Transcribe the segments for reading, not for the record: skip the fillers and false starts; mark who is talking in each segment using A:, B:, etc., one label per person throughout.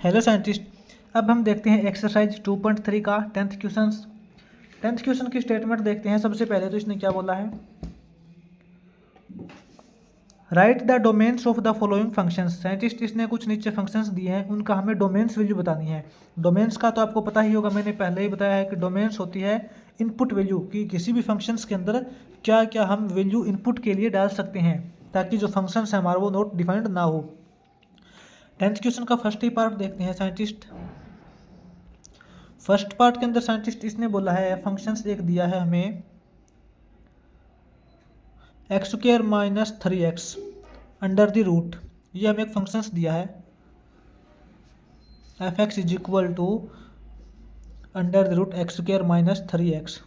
A: Hello scientist, अब हम देखते हैं एक्सरसाइज 2.3 का 10th क्वेश्चन की स्टेटमेंट देखते हैं। सबसे पहले तो इसने क्या बोला है, right the domains of the following functions. Scientist इसने कुछ नीचे फंक्शंस दिए हैं, उनका हमें डोमेन्स वैल्यू बतानी है। डोमेन्स का तो आपको पता ही होगा, मैंने पहले ही बताया है कि डोमेन्स होती है इनपुट वैल्यू कि किसी भी फंक्शंस के अंदर क्या क्या हम वैल्यू इनपुट के लिए डाल सकते हैं ताकि जो फंक्शंस है हमारा वो नॉट डिफाइंड ना हो। 10th क्वेश्चन का फर्स्ट ही पार्ट देखते हैं साइंटिस्ट। फर्स्ट पार्ट के अंदर साइंटिस्ट इसने बोला है फंक्शंस एक दिया है हमें x² minus 3x under the root. ये हमें एक फंक्शंस दिया है f(x) is equal to under the root x² minus 3x।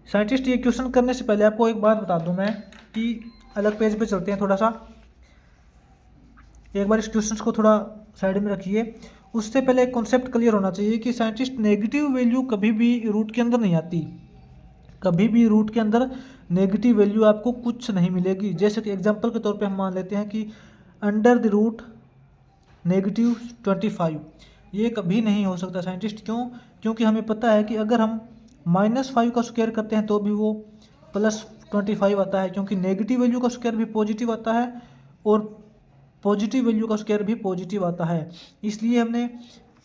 A: Scientist ये क्वेश्चन करने से पहले आपको एक बात बता दूं मैं कि अलग पेज पे चलते हैं। थोड़ा सा एक बार इस क्वेश्चन को थोड़ा साइड में रखिए। उससे पहले एक कॉन्सेप्ट क्लियर होना चाहिए कि साइंटिस्ट नेगेटिव वैल्यू कभी भी रूट के अंदर नहीं आती। कभी भी रूट के अंदर नेगेटिव वैल्यू आपको कुछ नहीं मिलेगी। जैसे कि एग्जांपल के तौर पे हम मान लेते हैं कि अंडर द रूट -25, ये कभी नहीं हो सकता साइंटिस्ट। क्यों? क्योंकि हमें पता है कि अगर हम -5 का स्क्वायर करते हैं तो भी वो +25 आता है, क्योंकि नेगेटिव वैल्यू का स्क्वायर भी पॉजिटिव आता है और पॉजिटिव वैल्यू का स्क्वायर भी पॉजिटिव आता है। इसलिए हमने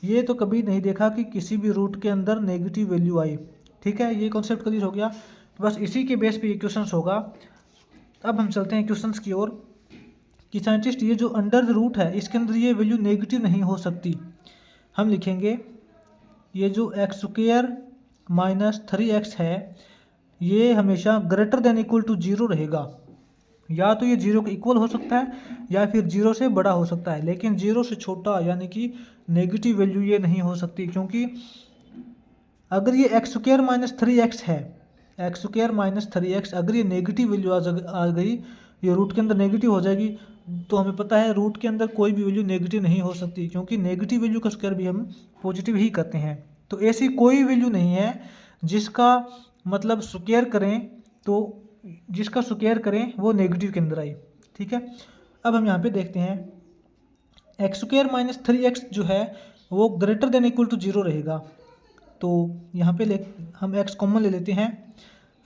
A: ये तो कभी नहीं देखा कि किसी भी रूट के अंदर नेगेटिव वैल्यू आई। ठीक है, ये कॉन्सेप्ट क्लियर हो गया। तो बस इसी के बेस पे ये क्वेश्चंस होगा। अब हम चलते हैं क्वेश्चंस की ओर कि साइंटिस्ट ये जो अंडर द रूट है इसके अंदर ये वैल्यू नेगेटिव नहीं हो सकती। हम लिखेंगे ये जो x² माइनस 3x है ये हमेशा ग्रेटर देन इक्वल टू 0 रहेगा। या तो ये 0 के इक्वल हो सकता है या फिर 0 से बड़ा हो सकता है, लेकिन 0 से छोटा यानी कि नेगेटिव वैल्यू ये नहीं हो सकती। क्योंकि अगर ये x² माइनस 3x है, x² माइनस 3x अगर ये नेगेटिव वैल्यू आ गई, ये रूट के अंदर नेगेटिव हो जाएगी, तो हमें पता है रूट के अंदर कोई भी वैल्यू नेगेटिव नहीं हो सकती, क्योंकि नेगेटिव वैल्यू का स्क्वायर भी हम पॉजिटिव ही करते हैं। तो ऐसी कोई वैल्यू नहीं है जिसका मतलब स्क्वायर करें तो जिसका स्क्वायर करें वो नेगेटिव के अंदर आई। ठीक है, अब हम यहाँ पे देखते हैं x² माइनस 3x जो है वो ग्रेटर देन इक्वल टू 0 रहेगा। तो यहाँ पे हम x कॉमन ले लेते हैं,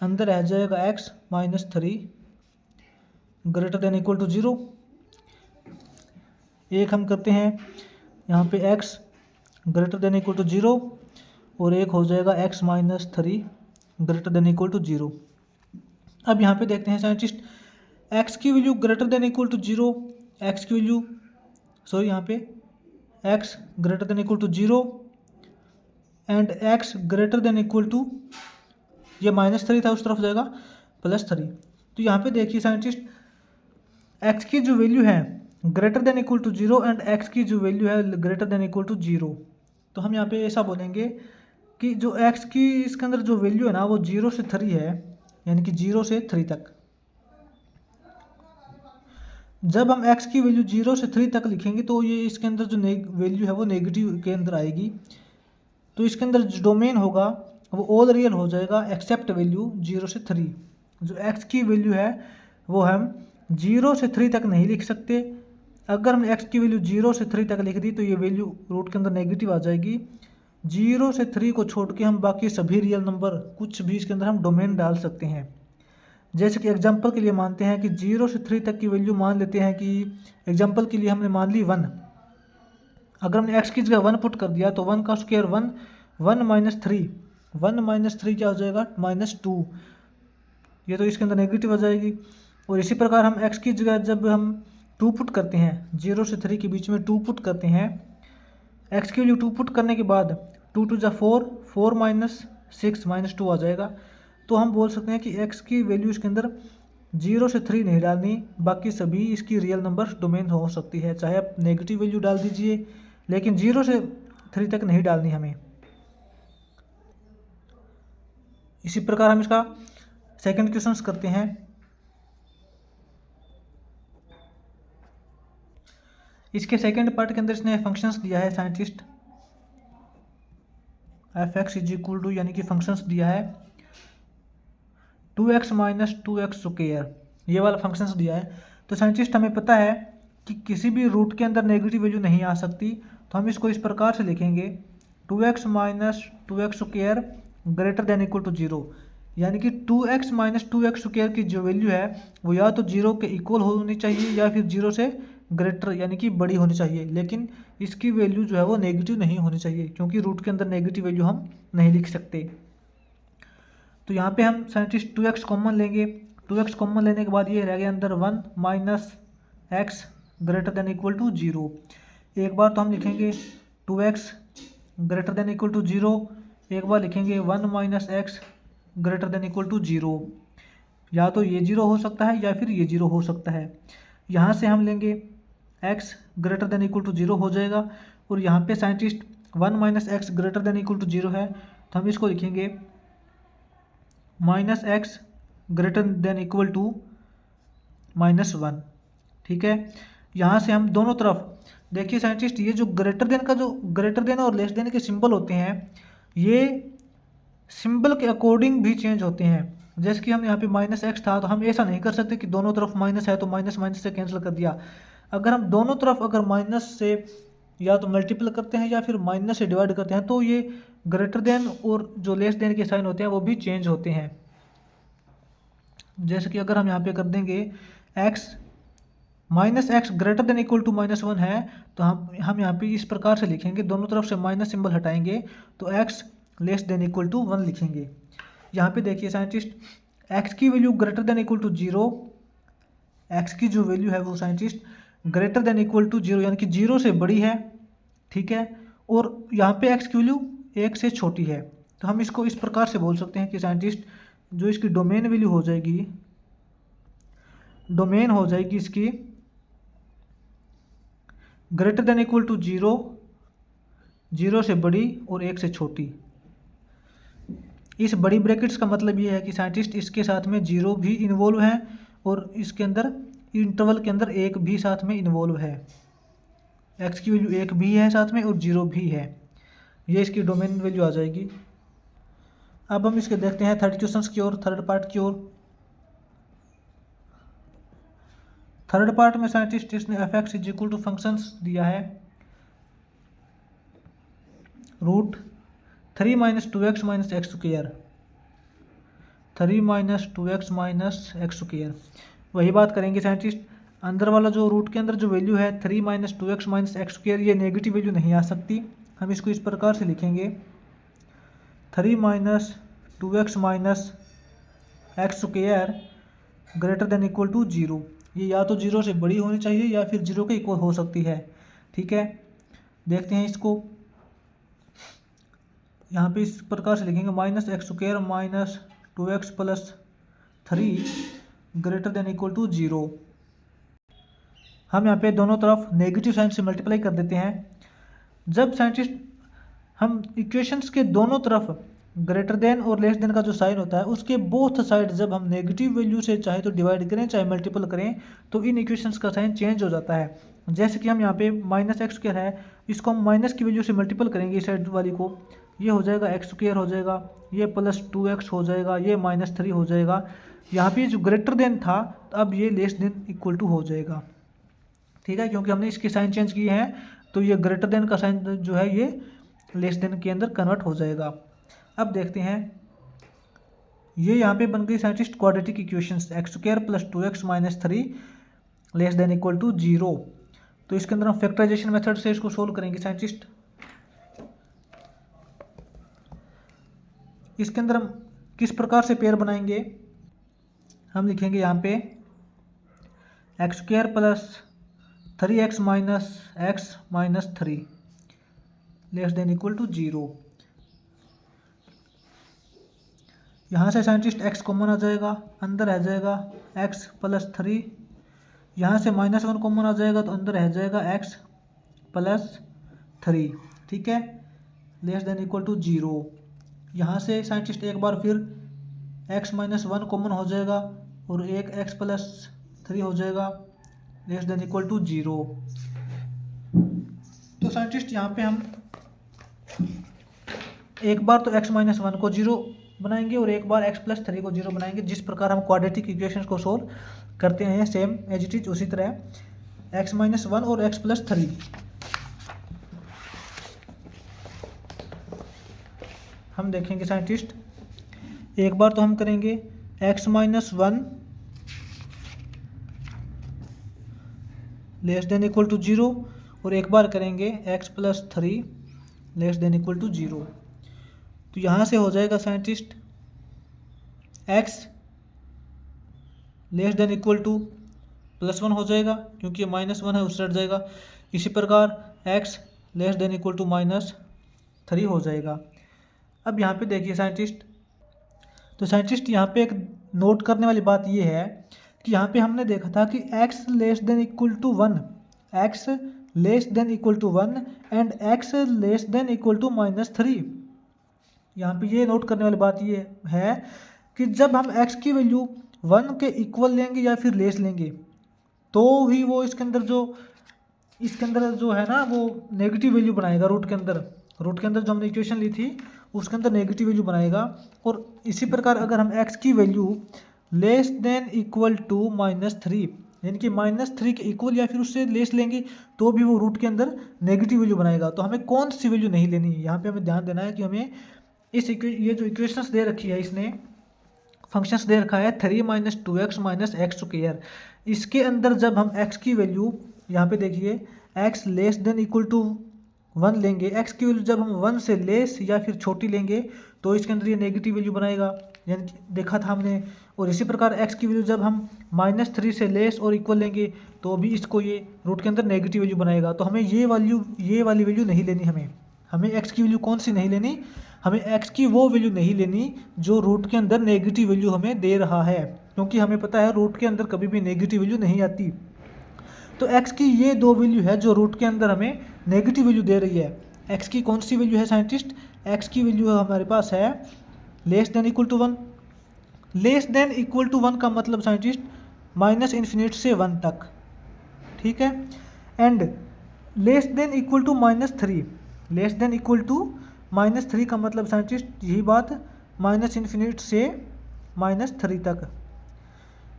A: अंदर रह जाएगा x minus 3 greater than equal to 0। एक हम करते हैं यहाँ पे x greater than equal to 0 और एक हो जाएगा x minus 3 greater than equal to 0। अब यहाँ पे देखते हैं साइंटिस्ट x की value greater than equal to 0, x की वैल्यू यहाँ पे x greater than equal to 0 and x greater than equal to ये -3 था उस तरफ जाएगा +3। तो यहाँ पे देखिए साइंटिस्ट x की जो वैल्यू है greater than equal to 0 and x की जो वैल्यू है ग्रेटर देन इक्वल टू 0। तो हम यहाँ पे ऐसा बोलेंगे कि जो x की इसके अंदर जो वैल्यू है ना वो 0 से 3 है, यानी कि 0 से 3 तक। जब हम x की वैल्यू 0 से 3 तक लिखेंगे तो ये इसके अंदर जो वैल्यू है वो नेगेटिव के अंदर आएगी। तो इसके अंदर जो डोमेन होगा वो ऑल रियल हो जाएगा एक्सेप्ट वैल्यू 0 से 3। जो x की वैल्यू है वो हम 0 से 3 तक नहीं लिख सकते। अगर हमने x की वैल्यू 0 से 3 तक लिख दी तो ये वैल्यू रूट के अंदर नेगेटिव आ जाएगी। 0 से 3 को छोड़ के हम बाकी सभी रियल नंबर कुछ भी इसके अंदर हम डोमेन डाल सकते हैं। जैसे कि एग्जांपल के लिए मानते हैं कि 0 से 3 तक की वैल्यू मान लेते हैं कि एग्जांपल के लिए हमने मान ली 1। अगर हमने x की जगह 1 पुट कर दिया तो 1 का स्क्वायर 1, 1 माइनस 3, 1 माइनस 3 क्या हो जाएगा -2। ये तो इसके अंदर नेगेटिव आ जाएगी। और इसी प्रकार हम x की जगह जब हम 2 पुट करते हैं, 0 से 3 के बीच में 2 पुट करते हैं, x की वैल्यू 2 पुट करने के बाद 2 2 4, 4 माइनस 6 -2 आ जाएगा। तो हम बोल सकते हैं कि x की वैल्यू इसके अंदर 0 से 3 नहीं डालनी, बाकी सभी इसकी रियल नंबर डोमेन हो सकती है। चाहे आप नेगेटिव वैल्यू डाल दीजिए लेकिन 0 से 3 तक नहीं डालनी हमें। इसी प्रकार हम इसका सेकंड क्वेश्चन करते हैं। इसके सेकंड पार्ट के अंदर इसने फंक्शंस दिया है scientist f(x) is equal to यानी कि फंक्शंस दिया है 2x माइनस 2x स्क्वायर, ये वाला फंक्शंस दिया है। तो साइंटिस्ट हमें पता है कि किसी भी रूट के अंदर नेगेटिव वैल्यू नहीं आ सकती, तो हम इसको इस प्रकार से लिखेंगे 2x minus 2x square greater than equal to 0। यानी कि 2x माइनस 2x स्क्वायर की जो वैल्यू है वो या तो 0 के इक्वल होनी चाहिए या फिर 0 से ग्रेटर यानी कि बड़ी होनी चाहिए, लेकिन इसकी वैल्यू जो है वो नेगेटिव नहीं होनी चाहिए, क्योंकि रूट के अंदर नेगेटिव वैल्यू हम नहीं लिख सकते। तो यहाँ पे हम साइंटिस्ट 2x कॉमन लेंगे। 2x कॉमन लेने के बाद ये रह गया अंदर 1 minus x greater than equal to 0। एक बार तो हम लिखेंगे 2x greater than equal to 0, एक बार लिखेंगे 1 minus x greater than equal to 0। या तो ये 0 हो सकता है या फिर ये 0 हो सकता है। यहाँ से हम लेंगे x greater than equal to 0 हो जाएगा, और यहाँ पे scientist 1 minus x greater than equal to 0 है, तो हम इसको लिखेंगे minus x greater than equal to -1। ठीक है, यहाँ से हम दोनों तरफ देखिए साइंटिस्ट, ये जो ग्रेटर देन और लेस देन के सिंबल होते हैं, ये सिंबल के अकॉर्डिंग भी चेंज होते हैं। जैसे कि हम यहाँ पे माइनस एक्स था, तो हम ऐसा नहीं कर सकते कि दोनों तरफ माइनस है तो माइनस माइनस से कैंसिल कर दिया। अगर हम दोनों तरफ अगर माइनस से या तो मल्टीपल करते हैं या फिर माइनस से डिवाइड करते हैं, तो ये ग्रेटर देन और जो लेस देन के साइन होते हैं वो भी चेंज होते हैं। जैसे कि अगर हम यहाँ पे कर देंगे x minus x greater than equal to -1 है, तो हम यहाँ पे इस प्रकार से लिखेंगे, दोनों तरफ से माइनस सिंबल हटाएंगे तो x less than equal to 1 लिखेंगे। यहाँ पे देखिए साइंटिस्ट, x की value greater than equal to 0, x की जो वैल्यू है वो scientist greater than equal to 0 यानी कि 0 से बड़ी है। ठीक है, और यहाँ पे x की वैल्यू 1 से छोटी है, तो हम इसको इस प्रकार से बोल सकते हैं कि साइंटिस्ट जो इसकी डोमेन वैल्यू हो जाएगी, डोमेन हो जाएगी इसकी ग्रेटर देन इक्वल टू 0, 0 से बड़ी और 1 से छोटी। इस बड़ी ब्रैकेट्स का मतलब ये है कि साइंटिस्ट इसके साथ में 0 भी इन्वॉल्व है और इसके अंदर इंटरवल के अंदर 1 भी साथ में इन्वॉल्व है। x की वैल्यू 1 भी है साथ में और 0 भी है, ये इसकी डोमेन वैल्यू आ जाएगी। अब हम इसके देखते हैं थर्ड क्वेश्चन की ओर, थर्ड पार्ट की ओर। थर्ड पार्ट में साइंटिस्ट इसने f(x) is equal to functions दिया है root 3 minus 2x minus x square, 3 minus 2x minus x square. वही बात करेंगे साइंटिस्ट, अंदर वाला जो रूट के अंदर जो वैल्यू है 3 minus 2x minus x square, ये नेगेटिव वैल्यू नहीं आ सकती। हम इसको इस प्रकार से लिखेंगे 3 minus 2x minus x square greater than equal to 0। ये या तो 0 से बड़ी होनी चाहिए या फिर 0 के इक्वल हो सकती है। ठीक है, देखते हैं इसको। यहाँ पे इस प्रकार से लिखेंगे minus x square minus 2x plus 3 greater than equal to 0। हम यहाँ पे दोनों तरफ नेगेटिव साइन से मल्टीप्लाई कर देते हैं। जब साइंटिस्ट हम इक्वेशंस के दोनों तरफ ग्रेटर देन और लेस देन का जो साइन होता है उसके बोथ साइड जब हम नेगेटिव वैल्यू से चाहे तो डिवाइड करें चाहे मल्टीपल करें, तो इन इक्वेशंस का साइन चेंज हो जाता है। जैसे कि हम यहाँ पे माइनस एक्स स्क्वायर है, इसको हम माइनस की वैल्यू से मल्टीपल करेंगे इस साइड वाली को, ये हो जाएगा एक्स स्क्वायर हो जाएगा, ये प्लस 2x हो जाएगा, ये -3 हो जाएगा। यहाँ पे जो ग्रेटर देन था अब ये लेस देन इक्वल टू हो जाएगा। ठीक है, क्योंकि हमने इसके साइन चेंज किए हैं, तो ये ग्रेटर देन का साइन जो है ये लेस देन के अंदर कन्वर्ट हो जाएगा। अब देखते हैं, ये यहाँ पे बन गई scientist quadratic equations, x square plus 2x minus 3 less than equal to 0। तो इसके अंदर हम फैक्टराइजेशन मेथड से इसको सोल्व करेंगे साइंटिस्ट। इसके अंदर हम किस प्रकार से पेयर बनाएंगे, हम लिखेंगे यहाँ पे x square plus 3x minus x minus 3 less than equal to 0। यहाँ से साइंटिस्ट x कॉमन आ जाएगा, अंदर रह जाएगा x प्लस 3, यहाँ से -1 कॉमन आ जाएगा तो अंदर रह जाएगा x प्लस 3। ठीक है, लेस देन इक्वल टू 0। यहाँ से साइंटिस्ट एक बार फिर x माइनस 1 कॉमन हो जाएगा और एक x प्लस 3 हो जाएगा लेस देन इक्वल टू 0। तो साइंटिस्ट यहाँ पे हम एक बार तो x माइनस 1 को 0 बनाएंगे और एक बार x प्लस 3 को 0 बनाएंगे। जिस प्रकार हम क्वाड्रेटिक इक्वेशंस को सोल्व करते हैं सेम एज इट इज उसी तरह x-1 और x+3। हम देखेंगे साइंटिस्ट, एक बार तो हम करेंगे x-1 less than equal to 0 और एक बार करेंगे x+3 less than equal to 0। तो यहाँ से हो जाएगा scientist x less than equal to +1 हो जाएगा, क्योंकि -1 है उससे हट जाएगा। इसी प्रकार x less than equal to -3 हो जाएगा। अब यहाँ पे देखिए साइंटिस्ट, तो साइंटिस्ट यहाँ पे एक नोट करने वाली बात ये है कि यहाँ पे हमने देखा था कि x less than equal to 1, x less than equal to 1 and x less than equal to -3। यहाँ पे ये नोट करने वाली बात ये है कि जब हम x की वैल्यू 1 के इक्वल लेंगे या फिर लेस लेंगे तो ही वो इसके अंदर जो है ना वो नेगेटिव वैल्यू बनाएगा। रूट के अंदर जो हमने इक्वेशन ली थी उसके अंदर नेगेटिव वैल्यू बनाएगा। और इसी प्रकार अगर हम x की value less than equal to -3 यानी कि -3 के इक्वल या फिर उससे लेस लेंगे तो भी वो रूट के अंदर नेगेटिव वैल्यू बनाएगा। तो हमें कौन सी वैल्यू नहीं लेनी है, यहाँ पे हमें ध्यान देना है कि हमें ये जो इक्वेशंस दे रखी है, इसने फंक्शंस दे रखा है 3 - 2x - x²। इसके अंदर जब हम x की वैल्यू यहाँ पे देखिए x less than equal to 1 लेंगे, x की वैल्यू जब हम 1 से लेस या फिर छोटी लेंगे तो इसके अंदर ये नेगेटिव वैल्यू बनाएगा, यानी कि देखा था हमने। और इसी प्रकार x की वैल्यू जब हम -3 से लेस और इक्वल लेंगे तो भी इसको ये रूट के अंदर नेगेटिव वैल्यू बनाएगा। तो हमें ये वाली वैल्यू नहीं लेनी। हमें x की वैल्यू कौन सी नहीं लेनी, हमें x की वो वैल्यू नहीं लेनी जो रूट के अंदर नेगेटिव वैल्यू हमें दे रहा है, क्योंकि हमें पता है रूट के अंदर कभी भी नेगेटिव वैल्यू नहीं आती। तो x की ये दो वैल्यू है जो रूट के अंदर हमें नेगेटिव वैल्यू दे रही है। x की कौन सी वैल्यू है साइंटिस्ट, x की वैल्यू हमारे पास है less than equal to 1। Less than equal to 1 का मतलब साइंटिस्ट -∞ से 1 तक, ठीक है। And less than equal to -3, less than equal to -3 का मतलब साइंटिस्ट यही बात -∞ से -3 तक।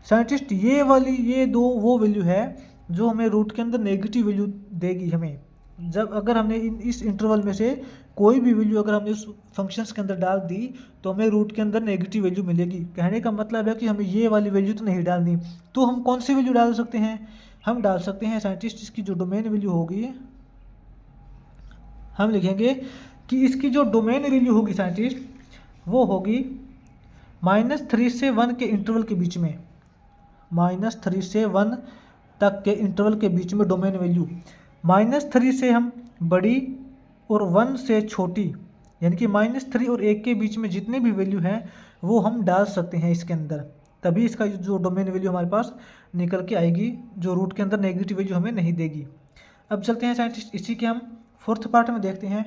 A: साइंटिस्ट ये दो वो वैल्यू है जो हमें रूट के अंदर नेगेटिव वैल्यू देगी। हमें जब अगर हमने इस इंटरवल में से कोई भी वैल्यू अगर हमने उस फंक्शंस के अंदर डाल दी तो हमें रूट के अंदर नेगेटिव वैल्यू मिलेगी। कहने का मतलब है कि हमें ये वाली वैल्यू तो नहीं डालनी। तो हम कौन सी वैल्यू डाल सकते हैं, हम डाल सकते हैं साइंटिस्ट इसकी जो डोमेन वैल्यू होगी, हम लिखेंगे कि इसकी जो डोमेन वैल्यू होगी साइंटिस्ट वो होगी -3 से 1 के इंटरवल के बीच में, -3 से 1 तक के इंटरवल के बीच में डोमेन वैल्यू। -3 से हम बड़ी और 1 से छोटी, यानी कि -3 और 1 के बीच में जितने भी वैल्यू हैं वो हम डाल सकते हैं इसके अंदर, तभी इसका जो डोमेन वैल्यू हमारे पास निकल के आएगी जो रूट के अंदर नेगेटिव वैल्यू हमें नहीं देगी। अब चलते हैं साइंटिस्ट, इसी के हम 4th पार्ट में देखते हैं।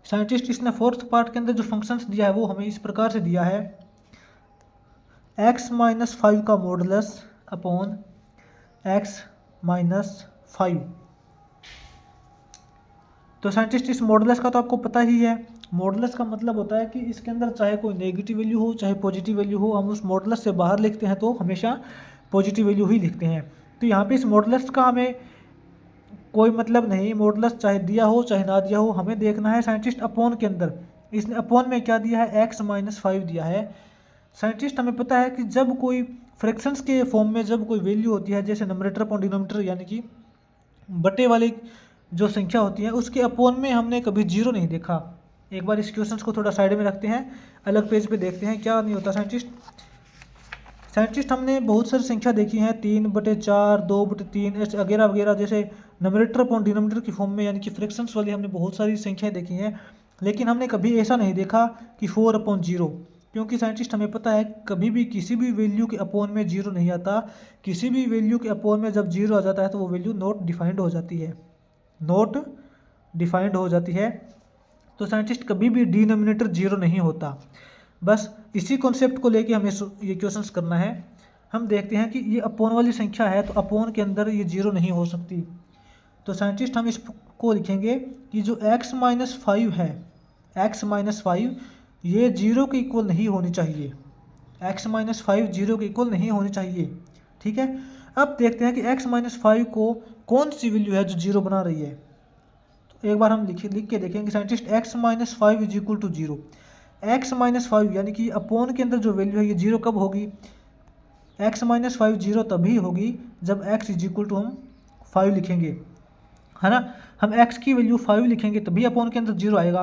A: साइंटिस्ट इसने 4th पार्ट के अंदर जो फंक्शंस दिया है वो हमें इस प्रकार से दिया है x - 5 का मॉडुलस अपॉन x - 5। तो साइंटिस्ट इस मॉडुलस का तो आपको पता ही है, मॉडुलस का मतलब होता है कि इसके अंदर चाहे कोई नेगेटिव वैल्यू हो चाहे पॉजिटिव वैल्यू हो, हम उस मॉडुलस से बाहर लिखते हैं तो हमेशा पॉजिटिव वैल्यू ही लिखते हैं। तो यहाँ पे इस मॉडुलस का हमें कोई मतलब नहीं, मॉडुलस चाहे दिया हो चाहे ना दिया हो, हमें देखना है साइंटिस्ट अपॉन के अंदर। इसने अपॉन में क्या दिया है, x - 5 दिया है। साइंटिस्ट हमें पता है कि जब कोई फ्रैक्शंस के फॉर्म में जब कोई वैल्यू होती है, जैसे नंबरेटर अपॉन डिनोमिनेटर यानी कि बटे वाली जो संख्या होती है उसके अपॉन में हमने कभी 0 नहीं देखा। एक बार इस क्वेश्चन को थोड़ा साइड में रखते हैं, अलग पेज पे देखते हैं क्या नहीं होता। साइंटिस्ट हमने बहुत सारी संख्या देखी हैं, 3/4, 2/3 वगैरह वगैरह, जैसे नंबरेटर अपॉन डिनोमिनेटर की फॉर्म में यानी कि फ्रैक्शंस वाली हमने बहुत सारी संख्याएं देखी हैं। लेकिन हमने कभी ऐसा नहीं देखा कि 4/0, क्योंकि साइंटिस्ट हमें पता है कभी भी किसी भी वैल्यू के अपॉन में 0 नहीं आता। किसी भी वैल्यू के अपॉन में जब 0 आ जाता है तो वो वैल्यू नॉट डिफाइंड हो जाती है, नॉट डिफाइंड हो जाती है। तो साइंटिस्ट कभी भी डिनोमिनेटर 0 नहीं होता। बस इसी कॉन्सेप्ट को लेके हमें ये क्वेश्चंस करना है। हम देखते हैं कि ये अपॉन वाली संख्या है तो अपॉन के अंदर ये 0 नहीं हो सकती। तो साइंटिस्ट हम इसको लिखेंगे कि जो x - 5 है, x - 5 ये 0 के इक्वल नहीं होनी चाहिए। x माइनस 5 जीरो के इक्वल नहीं होनी चाहिए। ठीक है, अब देखते हैं कि x माइनस 5 को कौन सी वैल्यू है जो जीरो बना रही है। तो एक बार हम लिख के देखेंगे scientist, x minus 5 is equal to zero. X minus 5 यानी कि अपोन के अंदर जो वैल्यू है ये जीरो कब होगी? x माइनस 5 जीरो तभी होगी जब x इज इक्वल टू हम 5 लिखेंगे, है ना। हम x की वैल्यू 5 लिखेंगे तभी अपोन के अंदर जीरो आएगा,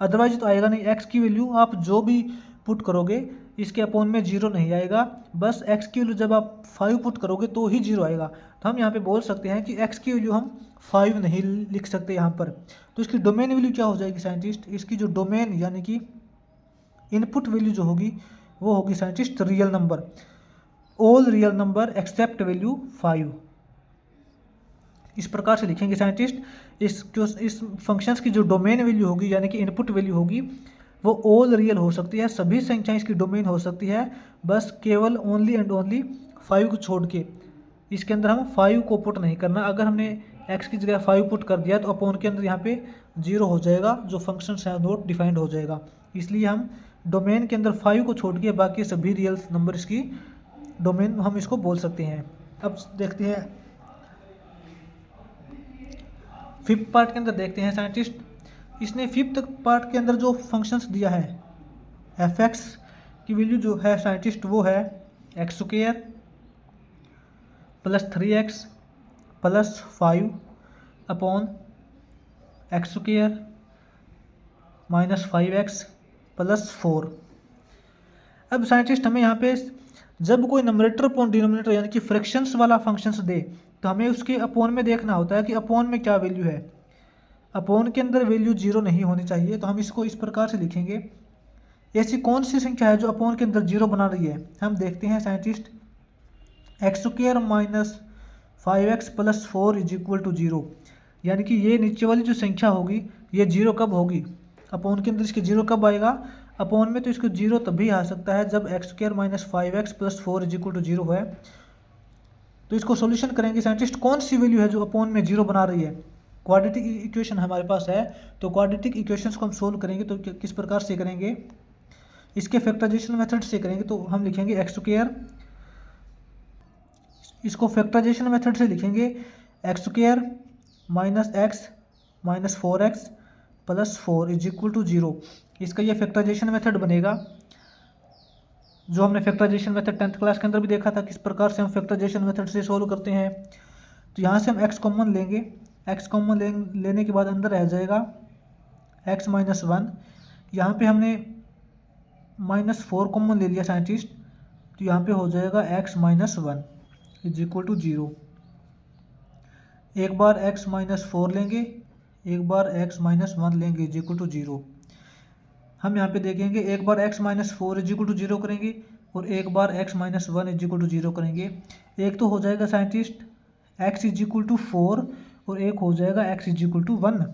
A: अदरवाइज तो आएगा नहीं। x की वैल्यू आप जो भी पुट करोगे इसके अपोन में जीरो नहीं आएगा, बस x की वैल्यू जब आप 5 पुट करोगे तो ही जीरो आएगा। तो हम यहाँ पे बोल सकते हैं कि x की वैल्यू हम 5 नहीं लिख सकते यहाँ पर। तो इसकी डोमेन वैल्यू क्या हो जाएगी साइंटिस्ट? इसकी जो डोमेन यानी कि इनपुट वैल्यू जो होगी वो होगी scientist real number, all real number except value 5। इस प्रकार से लिखेंगे साइंटिस्ट। इस फंक्शंस की जो डोमेन वैल्यू होगी यानी कि इनपुट वैल्यू होगी वो ऑल रियल हो सकती है, सभी संख्याएं इसकी डोमेन हो सकती है, बस केवल ओनली एंड ओनली 5 को छोड़ के। इसके अंदर हम 5 को पुट नहीं करना। अगर हमने x की जगह 5 पुट कर दिया तो अपोन के अंदर यहाँ पे जीरो हो जाएगा, जो फंक्शन है नॉट डिफाइंड हो जाएगा। इसलिए हम डोमेन के अंदर 5 को छोड़ के बाकी सभी रियल नंबर इसकी डोमेन हम इसको बोल सकते हैं। अब देखते हैं फिफ्थ पार्ट के अंदर देखते हैं साइंटिस्ट। इसने फिफ्थ पार्ट के अंदर जो फंक्शंस दिया है, एफ एक्स की वैल्यू जो है साइंटिस्ट वो है x square plus 3x plus 5 upon x square minus 5x plus 4। अब साइंटिस्ट हमें यहाँ पे जब कोई नंबरेटर अपॉन डिनोमिनेटर यानी कि फ्रैक्शंस वाला फंक्शंस दे तो हमें उसके अपोन में देखना होता है कि अपोन में क्या वैल्यू है। अपोन के अंदर वैल्यू जीरो नहीं होनी चाहिए, तो हम इसको इस प्रकार से लिखेंगे। ऐसी कौन सी संख्या है जो अपोन के अंदर जीरो बना रही है? हम देखते हैं scientist, x square minus 5x plus 4 is equal to zero, यानी कि ये नीचे वाली जो संख्या होगी ये जीरो कब होगी? अपोन के अंदर इसके जीरो कब आएगा? अपोन में तो इसको जीरो तभी आ सकता है जब x square minus 5x plus 4 is equal to zero है। तो इसको सॉल्यूशन करेंगे साइंटिस्ट, कौन सी वैल्यू है जो अपोन में जीरो बना रही है? क्वाड्रेटिक इक्वेशन हमारे पास है, तो क्वाड्रेटिक इक्वेशंस को हम सोल्व करेंगे तो किस प्रकार से करेंगे? इसके फैक्टराइजेशन मेथड से करेंगे। तो हम लिखेंगे एक्स स्क्वायर, इसको फैक्टराइजेशन मेथड से लिखेंगे x square minus x minus 4x plus 4 is equal to zero. इसका ये फैक्टराइजेशन मेथड बनेगा, जो हमने फैक्टराइजेशन मेथड 10th क्लास के अंदर भी देखा था किस प्रकार से हम फैक्टराइजेशन मेथड से सोल्व करते हैं। तो यहाँ से हम x कॉमन लेंगे, x कॉमन लेने के बाद अंदर रह जाएगा x माइनस 1। यहाँ पे हमने माइनस 4 कॉमन ले लिया साइंटिस्ट, तो यहाँ पे हो जाएगा x minus 1 is equal to zero. एक बार x माइनस 4 लेंगे, एक बार x माइनस 1 लेंगे इज इक्वल टू जीरो। हम यहाँ पे देखेंगे एक बार x minus 4 is equal to zero करेंगे और एक बार x minus 1 is equal to zero करेंगे। एक तो हो जाएगा scientist x is equal to 4 और एक हो जाएगा x इज इक्वल टू 1।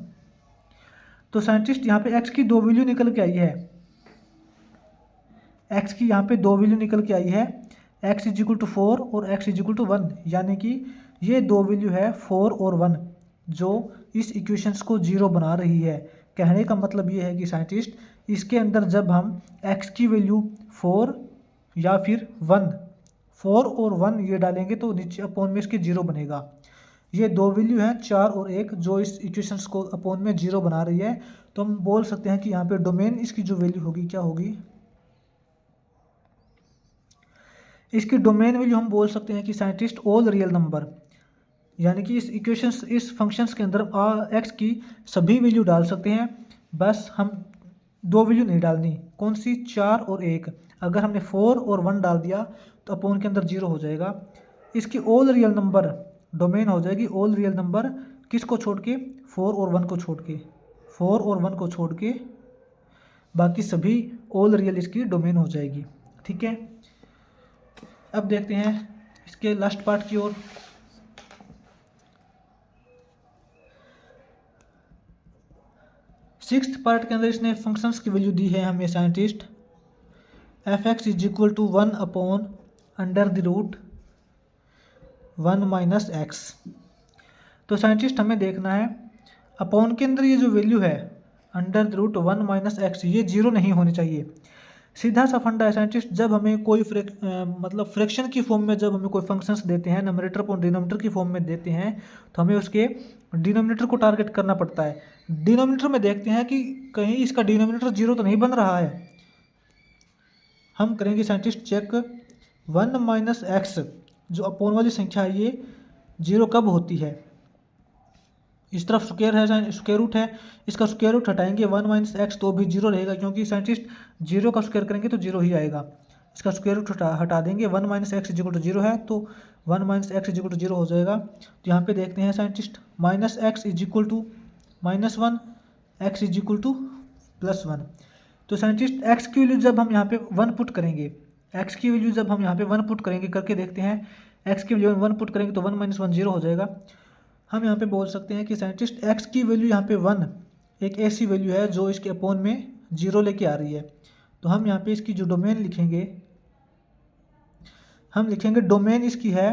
A: तो साइंटिस्ट यहाँ पे x की दो वैल्यू निकल के आई है, x की यहाँ पे दो वैल्यू निकल के आई है, x इज इक्वल टू 4 और x इज इक्वल टू 1, यानी कि ये दो वैल्यू है 4 और 1 जो इस इक्वेशंस को जीरो बना रही है। कहने का मतलब ये है कि साइंटिस्ट इसके अंदर जब हम x की वैल्यू 4 या फिर 1, 4 और 1 ये डालेंगे तो नीचे अपोन में इसके जीरो बनेगा। ये दो वैल्यू हैं 4 और 1 जो इस इक्वेशंस को अपोन में जीरो बना रही है। तो हम बोल सकते हैं कि यहाँ पे डोमेन इसकी जो वैल्यू होगी क्या होगी? इसकी डोमेन वैल्यू हम बोल सकते हैं कि साइंटिस्ट ऑल रियल नंबर, यानी कि इस इक्वेशंस इस फंक्शंस के अंदर x की सभी वैल्यू डाल सकते हैं, बस हम दो वैल्यू नहीं डालनी। कौन सी? 4 और 1। अगर हमने 4 और 1 डाल दिया तो अपोन के अंदर जीरो हो जाएगा। इसकी ऑल रियल नंबर डोमेन हो जाएगी ऑल रियल नंबर, किसको छोड़ के? 4 और 1 को छोड़ के, 4 और 1 को छोड़ के बाकी सभी ऑल रियल इसकी डोमेन हो जाएगी। ठीक है, अब देखते हैं इसके लास्ट पार्ट की ओर। सिक्स्थ पार्ट के अंदर इसने फंक्शंस की वैल्यू दी है हमें scientist, F x is equal to 1 upon under the root 1 minus x. तो साइंटिस्ट हमें देखना है अपॉन के अंदर ये जो वैल्यू है under the root 1 minus x ये जीरो नहीं होनी चाहिए। सीधा सा फंडा है साइंटिस्ट, जब हमें कोई मतलब फ्रैक्शन की फॉर्म में जब हमें कोई फंक्शंस देते हैं, नंबरेटर को डिनोमिनेटर की फॉर्म में देते हैं, तो हमें उसके डिनोमिनेटर को टारगेट करना पड़ता है। डिनोमिनेटर में देखते हैं कि कहीं इसका डिनोमिनेटर जीरो तो नहीं बन रहा है। हम करेंगे साइंटिस्ट चेक 1 माइनस एक्स जो अपोन वाली संख्या है ये जीरो कब होती है। इस तरफ स्क्वायर है, स्क्वायर रूट है, इसका स्क्वायर रूट हटाएंगे 1 माइनस एक्स तो भी जीरो रहेगा, क्योंकि साइंटिस्ट जीरो का स्क्वायर करेंगे तो जीरो ही आएगा। इसका स्क्वायर रूट हटा देंगे, 1 minus x is equal to zero है तो 1 minus x is equal to zero हो जाएगा। तो यहाँ पे देखते हैं scientist minus x is equal to -1, x is equal to +1। तो साइंटिस्ट एक्स की वैल्यू जब हम यहाँ पे 1 पुट करेंगे, एक्स की वैल्यू जब हम यहाँ पे 1 पुट करेंगे, करके देखते हैं एक्स की वैल्यू 1 पुट करेंगे तो 1 माइनस 1 जीरो हो जाएगा। हम यहाँ पे बोल सकते हैं कि साइंटिस्ट एक्स की वैल्यू यहाँ पे 1 एक ऐसी वैल्यू है जो इसके अपोन में जीरो लेके आ रही है। तो हम यहाँ पे इसकी जो डोमेन लिखेंगे, हम लिखेंगे डोमेन इसकी है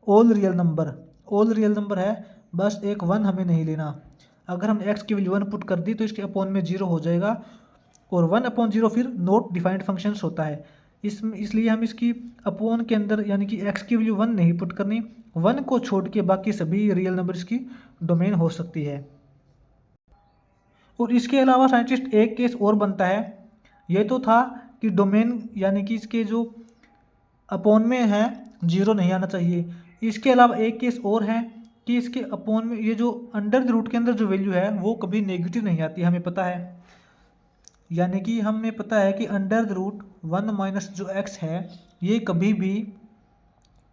A: all real number. All real number है, बस एक 1 हमें नहीं लेना। अगर हम एक्स की वैल्यू 1 पुट कर दी तो इसके अपोन में जीरो हो जाएगा, और 1/0 फिर नॉट डिफाइंड फंक्शंस होता है। इसलिए हम इसकी अपोन के अंदर यानी कि एक्स की वैल्यू 1 नहीं पुट करनी, 1 को छोड़ के बाकी सभी रियल नंबर इसकी डोमेन हो सकती है। और इसके अलावा साइंटिस्ट एक केस और बनता है, ये तो था कि डोमेन यानी कि इसके जो अपोन में है जीरो नहीं आना चाहिए। इसके अलावा एक केस और है कि इसके अपोन में ये जो अंडर द रूट के अंदर जो वैल्यू है वो कभी नेगेटिव नहीं आती, हमें पता है। यानी कि हमें पता है कि अंडर द रूट 1 माइनस जो एक्स है ये कभी भी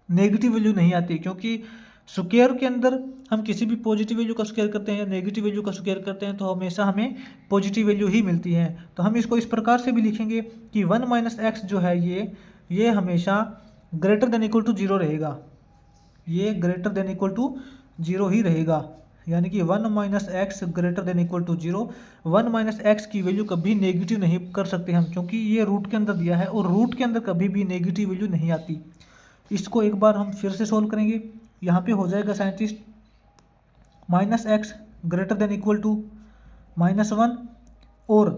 A: नेगेटिव वैल्यू नहीं आती, क्योंकि स्क्वायर के अंदर हम किसी भी पॉजिटिव वैल्यू का स्क्वायर करते हैं या नेगेटिव वैल्यू का स्क्वायर करते हैं तो हमेशा हमें पॉजिटिव वैल्यू ही मिलती है। तो हम इसको इस प्रकार से भी लिखेंगे कि 1 माइनस एक्स जो है ये हमेशा greater than equal to zero रहेगा, ये greater than equal to zero ही रहेगा। यानी कि 1 minus x greater than equal to zero. 1 minus X की वैल्यू कभी नेगेटिव नहीं कर सकते हम, क्योंकि ये रूट के अंदर दिया है और रूट के अंदर कभी भी नेगेटिव वैल्यू नहीं आती। इसको एक बार हम फिर से सोल्व करेंगे। यहाँ पे हो जाएगा scientist minus x greater than equal to -1, और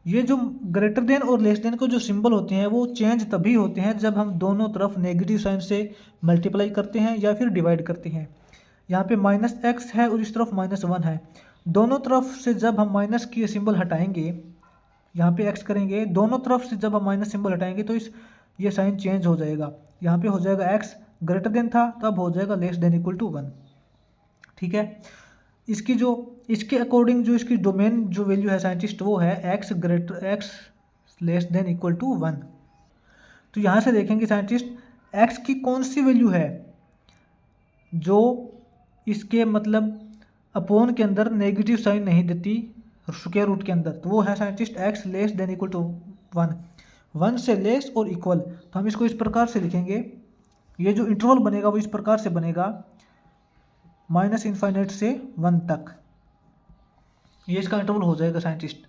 A: ये जो ग्रेटर देन और लेस देन को जो सिंबल होते हैं वो चेंज तभी होते हैं जब हम दोनों तरफ नेगेटिव साइन से मल्टीप्लाई करते हैं या फिर डिवाइड करते हैं। यहाँ पे माइनस एक्स है और इस तरफ -1 है, दोनों तरफ से जब हम माइनस की सिंबल हटाएंगे, यहाँ पे एक्स करेंगे, दोनों तरफ से जब हम माइनस सिंबल हटाएंगे तो ये साइन चेंज हो जाएगा। यहाँ पे हो जाएगा एक्स ग्रेटर देन था तब हो जाएगा लेस देन इक्वल टू 1। ठीक है, इसके अकॉर्डिंग जो इसकी डोमेन जो वैल्यू है साइंटिस्ट वो है x less than equal to 1। तो यहाँ से देखेंगे साइंटिस्ट एक्स की कौन सी वैल्यू है जो इसके मतलब अपोन के अंदर नेगेटिव साइन नहीं देती स्क्वायर रूट के अंदर, तो वो है scientist x less than equal to 1, 1 से लेस और इक्वल। तो हम इसको इस प्रकार से लिखेंगे, ये जो इंटरवल बनेगा वो इस प्रकार से बनेगा -∞ से 1 तक, ये इसका इंटरवल हो जाएगा साइंटिस्ट।